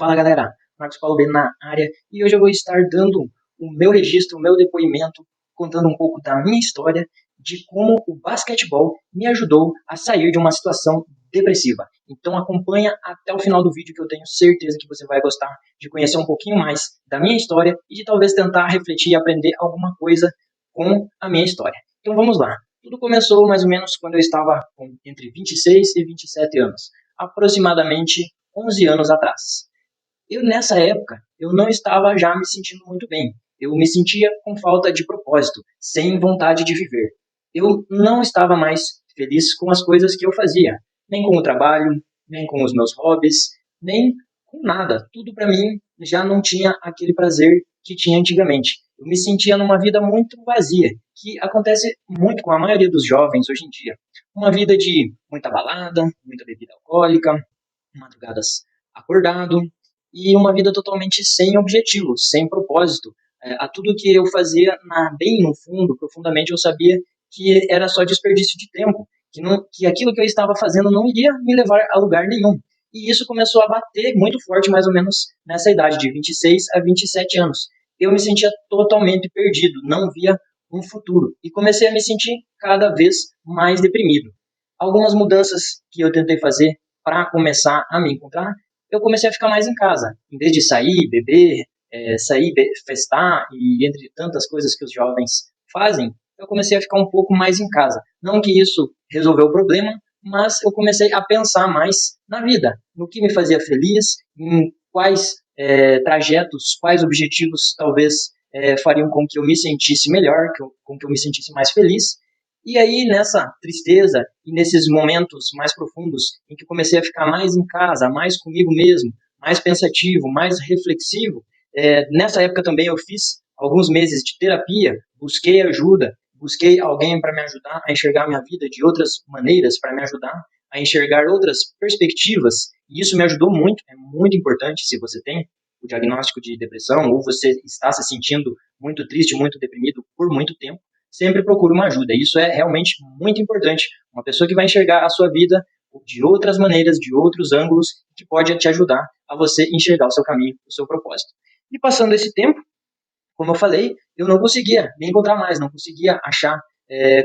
Fala galera, Marcos Paulo B na área e hoje eu vou estar dando o meu registro, o meu depoimento, contando um pouco da minha história, de como o basquetebol me ajudou a sair de uma situação depressiva. Então acompanha até o final do vídeo que eu tenho certeza que você vai gostar de conhecer um pouquinho mais da minha história e de talvez tentar refletir e aprender alguma coisa com a minha história. Então vamos lá. Tudo começou mais ou menos quando eu estava com entre 26 e 27 anos, aproximadamente 11 anos atrás. Nessa época, eu não estava já me sentindo muito bem. Eu me sentia com falta de propósito, sem vontade de viver. Eu não estava mais feliz com as coisas que eu fazia, nem com o trabalho, nem com os meus hobbies, nem com nada. Tudo para mim já não tinha aquele prazer que tinha antigamente. Eu me sentia numa vida muito vazia, que acontece muito com a maioria dos jovens hoje em dia. Uma vida de muita balada, muita bebida alcoólica, madrugadas acordado, e uma vida totalmente sem objetivo, sem propósito. A tudo que eu fazia, bem no fundo, profundamente, eu sabia que era só desperdício de tempo, que aquilo que eu estava fazendo não iria me levar a lugar nenhum. E isso começou a bater muito forte, mais ou menos nessa idade, de 26 a 27 anos. Eu me sentia totalmente perdido, não via um futuro, e comecei a me sentir cada vez mais deprimido. Algumas mudanças que eu tentei fazer para começar a me encontrar, eu comecei a ficar mais em casa. Em vez de sair, beber, festar e entre tantas coisas que os jovens fazem, eu comecei a ficar um pouco mais em casa. Não que isso resolveu o problema, mas eu comecei a pensar mais na vida, no que me fazia feliz, em quais trajetos, quais objetivos talvez fariam com que eu me sentisse melhor, com que eu me sentisse mais feliz. E aí, nessa tristeza e nesses momentos mais profundos, em que comecei a ficar mais em casa, mais comigo mesmo, mais pensativo, mais reflexivo, nessa época também eu fiz alguns meses de terapia, busquei ajuda, busquei alguém para me ajudar a enxergar minha vida de outras maneiras, para me ajudar a enxergar outras perspectivas. E isso me ajudou muito, é muito importante se você tem o diagnóstico de depressão ou você está se sentindo muito triste, muito deprimido por muito tempo, sempre procure uma ajuda. Isso é realmente muito importante. Uma pessoa que vai enxergar a sua vida de outras maneiras, de outros ângulos, que pode te ajudar a você enxergar o seu caminho, o seu propósito. E passando esse tempo, como eu falei, eu não conseguia me encontrar mais, não conseguia achar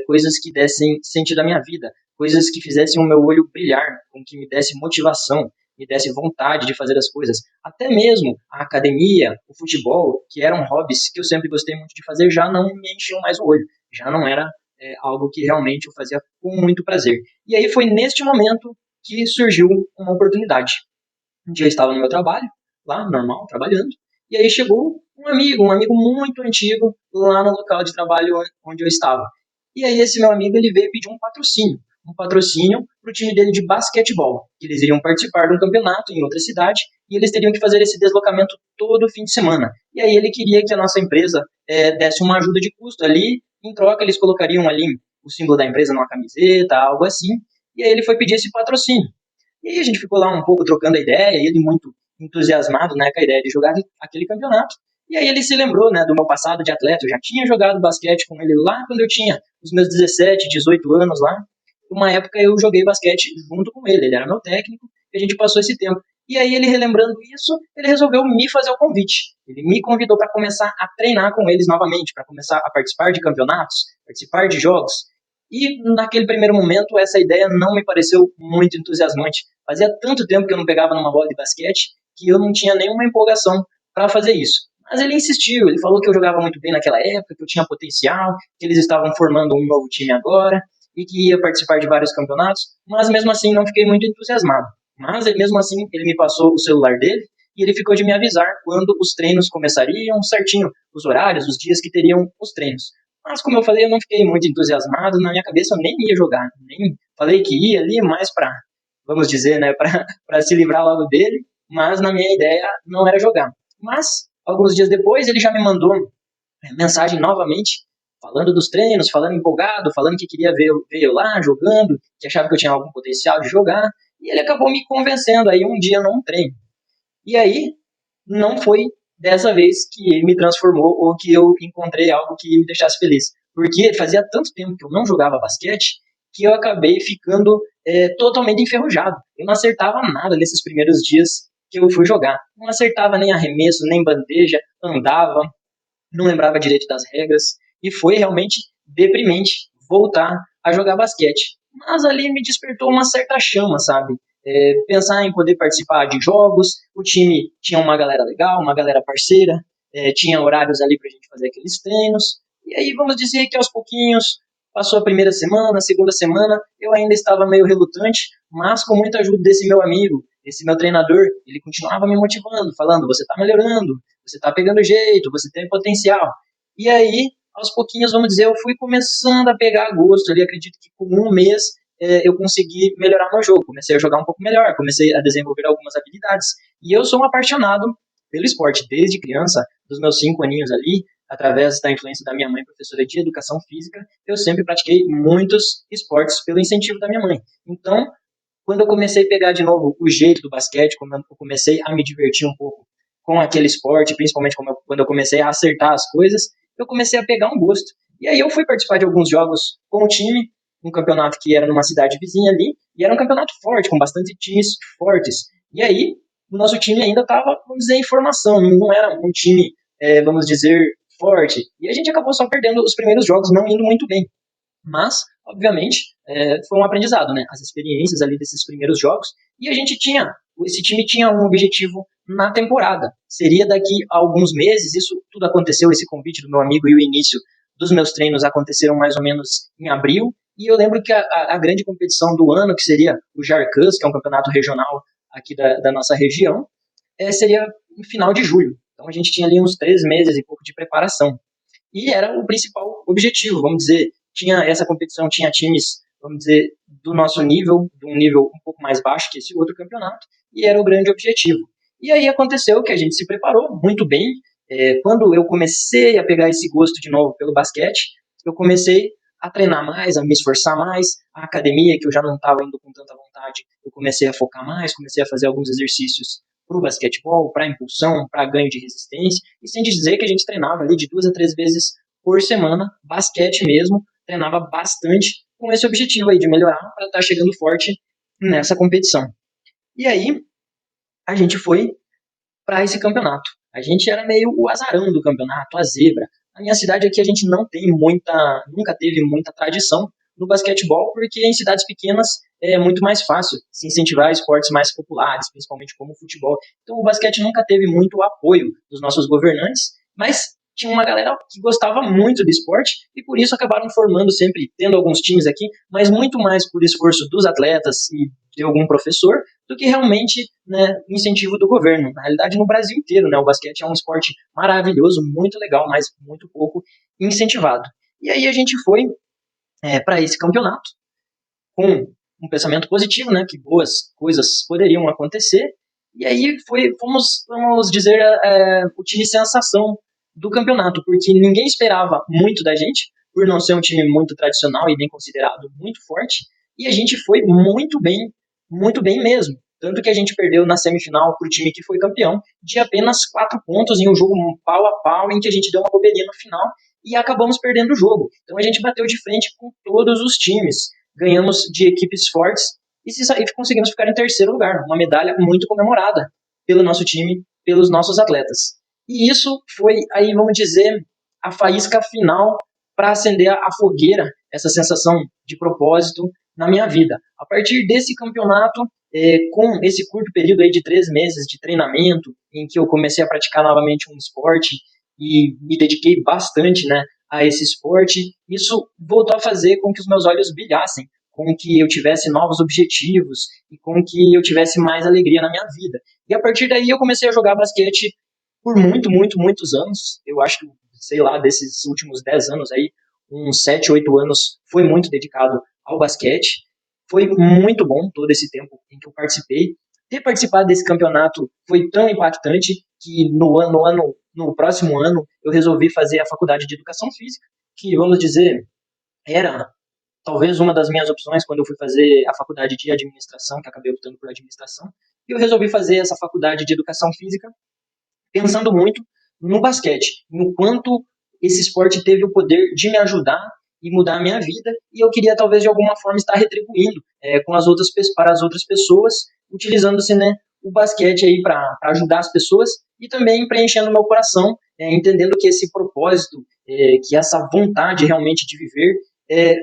coisas que dessem sentido à minha vida, coisas que fizessem o meu olho brilhar, com que me desse motivação, me desse vontade de fazer as coisas. Até mesmo a academia, o futebol, que eram hobbies que eu sempre gostei muito de fazer, já não me enchiam mais o olho, já não era algo que realmente eu fazia com muito prazer. E aí foi neste momento que surgiu uma oportunidade. Um dia eu estava no meu trabalho, lá, normal, trabalhando, e aí chegou um amigo muito antigo, lá no local de trabalho onde eu estava. E aí esse meu amigo, ele veio pedir um patrocínio para o time dele de basquetebol, que eles iriam participar de um campeonato em outra cidade, e eles teriam que fazer esse deslocamento todo fim de semana. E aí ele queria que a nossa empresa desse uma ajuda de custo ali, em troca eles colocariam ali o símbolo da empresa numa camiseta, algo assim, e aí ele foi pedir esse patrocínio. E aí a gente ficou lá um pouco trocando a ideia, e ele muito entusiasmado, né, com a ideia de jogar aquele campeonato. E aí ele se lembrou, né, do meu passado de atleta. Eu já tinha jogado basquete com ele lá quando eu tinha os meus 17, 18 anos lá. Uma época eu joguei basquete junto com ele era meu técnico, e a gente passou esse tempo. E aí ele relembrando isso, ele resolveu me fazer o convite. Ele me convidou para começar a treinar com eles novamente, para começar a participar de campeonatos, participar de jogos. E naquele primeiro momento essa ideia não me pareceu muito entusiasmante. Fazia tanto tempo que eu não pegava numa bola de basquete que eu não tinha nenhuma empolgação para fazer isso. Mas ele insistiu, ele falou que eu jogava muito bem naquela época, que eu tinha potencial, que eles estavam formando um novo time agora e que ia participar de vários campeonatos, mas mesmo assim não fiquei muito entusiasmado. Mas mesmo assim ele me passou o celular dele e ele ficou de me avisar quando os treinos começariam certinho, os horários, os dias que teriam os treinos. Mas como eu falei, eu não fiquei muito entusiasmado, na minha cabeça eu nem ia jogar, nem falei que ia ali mais para, vamos dizer, né, para se livrar logo dele, mas na minha ideia não era jogar. Mas alguns dias depois ele já me mandou mensagem novamente, falando dos treinos, falando empolgado, falando que queria ver eu lá jogando, que achava que eu tinha algum potencial de jogar, e ele acabou me convencendo aí um dia num treino. E aí, não foi dessa vez que ele me transformou ou que eu encontrei algo que me deixasse feliz. Porque fazia tanto tempo que eu não jogava basquete que eu acabei ficando totalmente enferrujado. Eu não acertava nada nesses primeiros dias que eu fui jogar. Não acertava nem arremesso, nem bandeja, andava, não lembrava direito das regras, e foi realmente deprimente voltar a jogar basquete. Mas ali me despertou uma certa chama, sabe? Pensar em poder participar de jogos, o time tinha uma galera legal, uma galera parceira, tinha horários ali pra gente fazer aqueles treinos, e aí vamos dizer que aos pouquinhos, passou a primeira semana, a segunda semana, eu ainda estava meio relutante, mas com muita ajuda desse meu amigo, esse meu treinador, ele continuava me motivando, falando, você está melhorando, você está pegando jeito, você tem potencial. E aí, aos pouquinhos, vamos dizer, eu fui começando a pegar gosto ali, acredito que com um mês eu consegui melhorar meu jogo, comecei a jogar um pouco melhor, comecei a desenvolver algumas habilidades. E eu sou um apaixonado pelo esporte, desde criança, dos meus 5 aninhos ali, através da influência da minha mãe, professora de educação física, eu sempre pratiquei muitos esportes pelo incentivo da minha mãe. Então, quando eu comecei a pegar de novo o jeito do basquete, quando eu comecei a me divertir um pouco com aquele esporte, principalmente quando eu comecei a acertar as coisas, eu comecei a pegar um gosto. E aí eu fui participar de alguns jogos com o time, um campeonato que era numa cidade vizinha ali, e era um campeonato forte, com bastante times fortes. E aí, o nosso time ainda estava, vamos dizer, em formação, não era um time, vamos dizer, forte. E a gente acabou só perdendo os primeiros jogos, não indo muito bem. Mas, obviamente, foi um aprendizado, né? As experiências ali desses primeiros jogos. E esse time tinha um objetivo na temporada. Seria daqui a alguns meses, isso tudo aconteceu, esse convite do meu amigo e o início dos meus treinos aconteceram mais ou menos em abril. E eu lembro que a grande competição do ano, que seria o Jarcãs, que é um campeonato regional aqui da nossa região, seria no final de julho. Então a gente tinha ali uns 3 meses e pouco de preparação. E era o principal objetivo, vamos dizer, tinha essa competição, tinha times, vamos dizer, do nosso nível, de um nível um pouco mais baixo que esse outro campeonato, e era o grande objetivo. E aí aconteceu que a gente se preparou muito bem. Quando eu comecei a pegar esse gosto de novo pelo basquete, eu comecei a treinar mais, a me esforçar mais. A academia, que eu já não estava indo com tanta vontade, eu comecei a focar mais, comecei a fazer alguns exercícios para o basquetebol, para impulsão, para ganho de resistência, e sem dizer que a gente treinava ali de 2 a 3 vezes por semana, basquete mesmo, treinava bastante com esse objetivo aí de melhorar para estar chegando forte nessa competição. E aí a gente foi para esse campeonato. A gente era meio o azarão do campeonato, a zebra. Na minha cidade aqui a gente não tem nunca teve muita tradição no basquetebol, porque em cidades pequenas é muito mais fácil se incentivar esportes mais populares, principalmente como o futebol. Então o basquete nunca teve muito apoio dos nossos governantes, mas tinha uma galera que gostava muito do esporte e por isso acabaram formando sempre, tendo alguns times aqui, mas muito mais por esforço dos atletas e de algum professor do que realmente, né, incentivo do governo. Na realidade, no Brasil inteiro, né, o basquete é um esporte maravilhoso, muito legal, mas muito pouco incentivado. E aí a gente foi para esse campeonato com um pensamento positivo, né, que boas coisas poderiam acontecer. E aí fomos, vamos dizer, o time sensação do campeonato, porque ninguém esperava muito da gente, por não ser um time muito tradicional e nem considerado muito forte, e a gente foi muito bem mesmo. Tanto que a gente perdeu na semifinal para o time que foi campeão, de apenas 4 pontos em um jogo pau a pau, em que a gente deu uma bobeirinha no final e acabamos perdendo o jogo. Então a gente bateu de frente com todos os times, ganhamos de equipes fortes e conseguimos ficar em terceiro lugar, uma medalha muito comemorada pelo nosso time, pelos nossos atletas. E isso foi, aí vamos dizer, a faísca final para acender a fogueira, essa sensação de propósito na minha vida. A partir desse campeonato, com esse curto período aí de 3 meses de treinamento, em que eu comecei a praticar novamente um esporte e me dediquei bastante, né, a esse esporte, isso voltou a fazer com que os meus olhos brilhassem, com que eu tivesse novos objetivos e com que eu tivesse mais alegria na minha vida. E a partir daí eu comecei a jogar basquete por muitos anos. Eu acho que, sei lá, desses últimos 10 anos aí, uns 7, 8 anos foi muito dedicado ao basquete. Foi muito bom todo esse tempo em que eu participei. Ter participado desse campeonato foi tão impactante que no próximo ano eu resolvi fazer a faculdade de educação física, que, vamos dizer, era talvez uma das minhas opções quando eu fui fazer a faculdade de administração, que acabei optando por administração. E eu resolvi fazer essa faculdade de educação física pensando muito no basquete, no quanto esse esporte teve o poder de me ajudar e mudar a minha vida, e eu queria talvez de alguma forma estar retribuindo para as outras pessoas, utilizando-se, né, o basquete aí para ajudar as pessoas e também preenchendo meu coração, entendendo que esse propósito, que essa vontade realmente de viver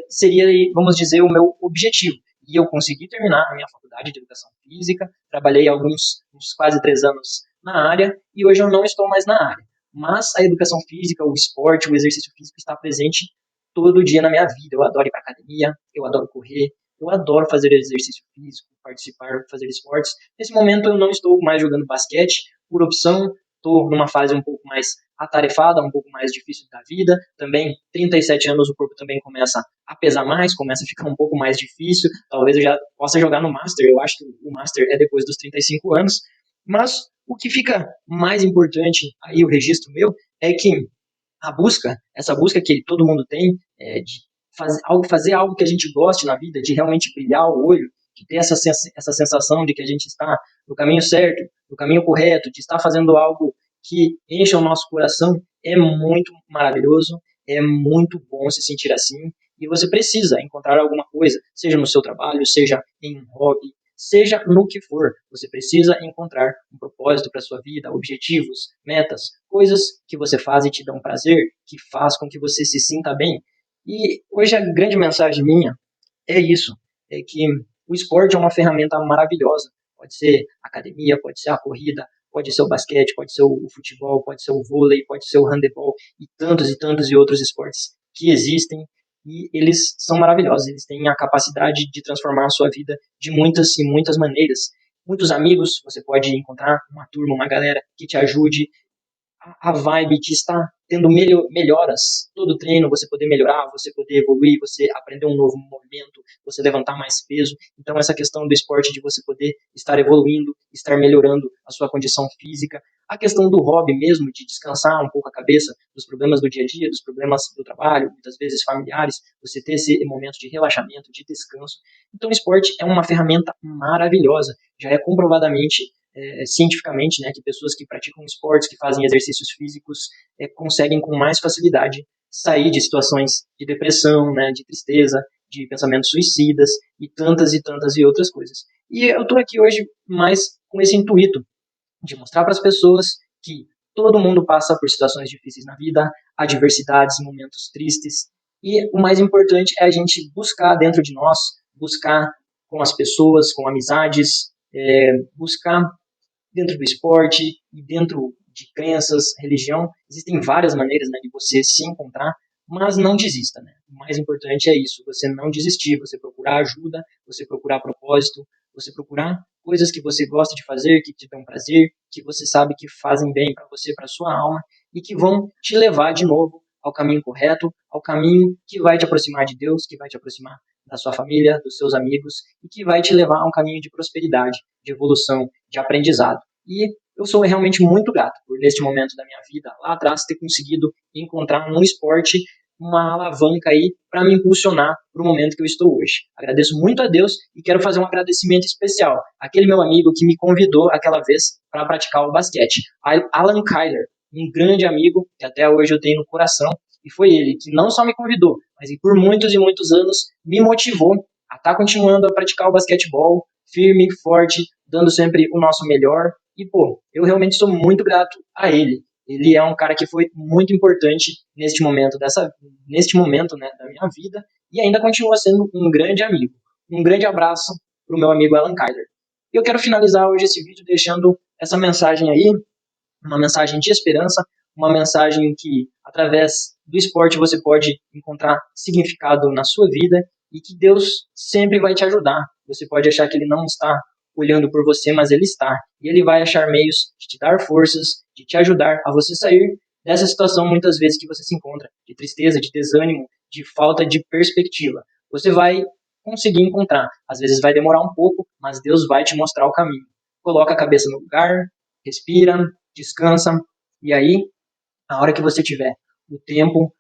seria, vamos dizer, o meu objetivo. E eu consegui terminar a minha faculdade de educação física, trabalhei uns quase 3 anos na área e hoje eu não estou mais na área. Mas a educação física, o esporte, o exercício físico está presente todo dia na minha vida. Eu adoro ir para academia, eu adoro correr, eu adoro fazer exercício físico, participar, fazer esportes. Nesse momento eu não estou mais jogando basquete por opção, estou numa fase um pouco mais atarefada, um pouco mais difícil da vida. Também, 37 anos, o corpo também começa a pesar mais, começa a ficar um pouco mais difícil. Talvez eu já possa jogar no Master, eu acho que o Master é depois dos 35 anos. Mas o que fica mais importante, aí o registro meu, é que essa busca que todo mundo tem, de fazer algo que a gente goste na vida, de realmente brilhar o olho, de ter essa sensação de que a gente está no caminho certo, no caminho correto, de estar fazendo algo que encha o nosso coração, é muito maravilhoso, é muito bom se sentir assim, e você precisa encontrar alguma coisa, seja no seu trabalho, seja em um hobby, seja no que for, você precisa encontrar um propósito para sua vida, objetivos, metas, coisas que você faz e te dão prazer, que faz com que você se sinta bem. E hoje a grande mensagem minha é isso, é que o esporte é uma ferramenta maravilhosa. Pode ser a academia, pode ser a corrida, pode ser o basquete, pode ser o futebol, pode ser o vôlei, pode ser o handebol e tantos e outros esportes que existem e eles são maravilhosos, eles têm a capacidade de transformar a sua vida de muitas e muitas maneiras. Muitos amigos, você pode encontrar uma turma, uma galera que te ajude, a vibe de estar tendo melhoras, todo treino, você poder melhorar, você poder evoluir, você aprender um novo movimento, você levantar mais peso. Então, essa questão do esporte, de você poder estar evoluindo, estar melhorando a sua condição física. A questão do hobby mesmo, de descansar um pouco a cabeça dos problemas do dia a dia, dos problemas do trabalho, muitas vezes familiares, você ter esse momento de relaxamento, de descanso. Então, o esporte é uma ferramenta maravilhosa, já é comprovadamente cientificamente, né, que pessoas que praticam esportes, que fazem exercícios físicos, conseguem com mais facilidade sair de situações de depressão, né, de tristeza, de pensamentos suicidas e tantas e outras coisas. E eu estou aqui hoje mais com esse intuito de mostrar para as pessoas que todo mundo passa por situações difíceis na vida, adversidades, momentos tristes, e o mais importante é a gente buscar dentro de nós, buscar com as pessoas, com amizades, buscar dentro do esporte e dentro de crenças, religião, existem várias maneiras, né, de você se encontrar, mas não desista, né? O mais importante é isso, você não desistir, você procurar ajuda, você procurar propósito, você procurar coisas que você gosta de fazer, que te dão prazer, que você sabe que fazem bem para você, para sua alma e que vão te levar de novo ao caminho correto, ao caminho que vai te aproximar de Deus, que vai te aproximar da sua família, dos seus amigos e que vai te levar a um caminho de prosperidade, de evolução, de aprendizado. E eu sou realmente muito grato por, neste momento da minha vida, lá atrás, ter conseguido encontrar no esporte uma alavanca aí para me impulsionar para o momento que eu estou hoje. Agradeço muito a Deus e quero fazer um agradecimento especial àquele meu amigo que me convidou aquela vez para praticar o basquete, Alan Kyler, um grande amigo que até hoje eu tenho no coração, e foi ele que não só me convidou, mas por muitos e muitos anos me motivou a estar continuando a praticar o basquetebol, firme, forte, dando sempre o nosso melhor. E, pô, eu realmente sou muito grato a ele. Ele é um cara que foi muito importante neste momento, né, da minha vida e ainda continua sendo um grande amigo. Um grande abraço para o meu amigo Alan Kyler. Eu quero finalizar hoje esse vídeo deixando essa mensagem aí, uma mensagem de esperança, uma mensagem que, através do esporte, você pode encontrar significado na sua vida e que Deus sempre vai te ajudar. Você pode achar que Ele não está olhando por você, mas Ele está. E Ele vai achar meios de te dar forças, de te ajudar a você sair dessa situação, muitas vezes, que você se encontra, de tristeza, de desânimo, de falta de perspectiva. Você vai conseguir encontrar. Às vezes vai demorar um pouco, mas Deus vai te mostrar o caminho. Coloca a cabeça no lugar, respira, descansa, e aí, a hora que você tiver o tempo,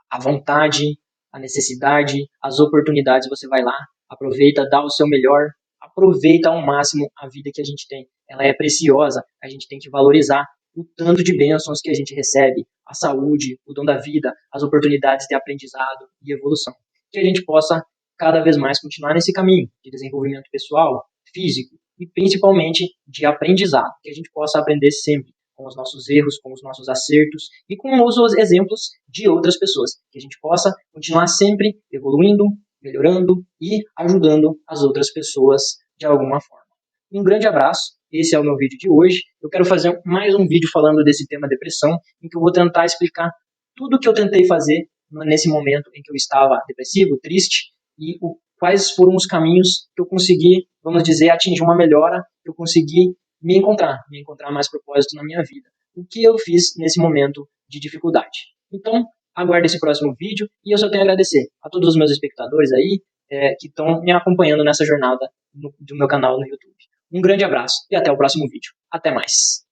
a vontade, a necessidade, as oportunidades, você vai lá, aproveita, dá o seu melhor, aproveita ao máximo a vida que a gente tem. Ela é preciosa, a gente tem que valorizar o tanto de bênçãos que a gente recebe, a saúde, o dom da vida, as oportunidades de aprendizado e evolução. Que a gente possa cada vez mais continuar nesse caminho de desenvolvimento pessoal, físico, e principalmente de aprendizado, que a gente possa aprender sempre com os nossos erros, com os nossos acertos e com os exemplos de outras pessoas, que a gente possa continuar sempre evoluindo, melhorando e ajudando as outras pessoas de alguma forma. Um grande abraço, esse é o meu vídeo de hoje. Eu quero fazer mais um vídeo falando desse tema depressão, em que eu vou tentar explicar tudo o que eu tentei fazer nesse momento em que eu estava depressivo, triste, e quais foram os caminhos que eu consegui, vamos dizer, atingir uma melhora, que eu consegui me encontrar mais propósito na minha vida. O que eu fiz nesse momento de dificuldade. Então, aguarde esse próximo vídeo e eu só tenho a agradecer a todos os meus espectadores aí que estão me acompanhando nessa jornada do meu canal no YouTube. Um grande abraço e até o próximo vídeo. Até mais.